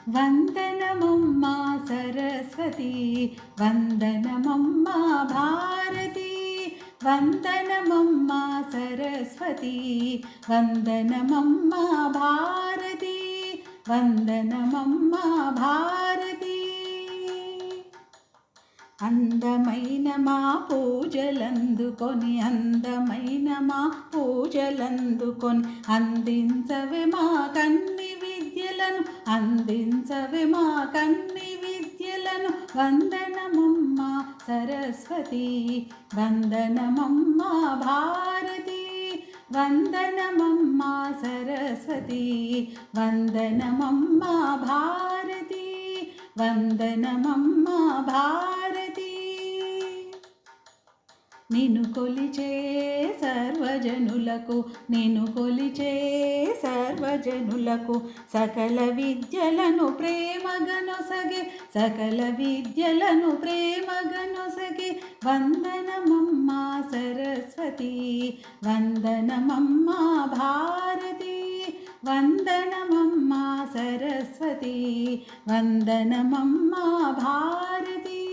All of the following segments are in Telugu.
వందనమమ్మా సరస్వతి, వందనమమ్మా భారతి, వందనమమ్మా సరస్వతి, వందనమమ్మా భారతి, వందనమమ్మా భారతి. అందమైన మా పూజలందుకొని, అందమైన మా పూజలందుకొని, అందించవే మా కన్ని విద్యలను, అందించవే మా కన్ని విద్యలను. వందనమమ్మా సరస్వతి, వందనమమ్మా భారతి, వందనమమ్మా సరస్వతి, వందనమమ్మా భారతి, వందనమమ్మా భారతి. నిన్ను కొలిచే సర్వజనులకు, నిన్ను కొలిచే సర్వజనులకు, సకల విద్యలను ప్రేమగనొసగే, సకల విద్యలను ప్రేమగనొసగే. వందనమమ్మా సరస్వతి, వందనమమ్మా భారతి, వందనమమ్మా సరస్వతి, వందనమమ్మా భారతి,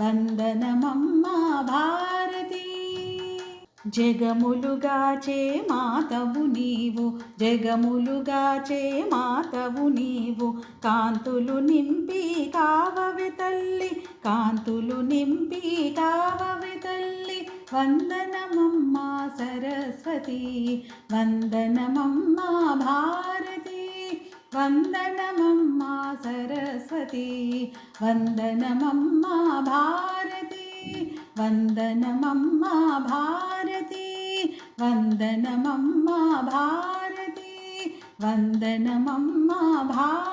వందనమమ్మా భారతి. జగములుగాచే మాతవు నీవు, జగములుగాచే మాతవు నీవు, కాంతులు నింపి కావవె తల్లి, కాంతులు నింపి కావవె తల్లి. వందనమమ్మా సరస్వతి, వందనమమ్మా భారతి, వందనమమ్మా సరస్వతి, వందనమమ్మా భారతి, వందనమమ్మా భారతి, వందనమమ్మా భారతి, వందనమమ్మా భారతి.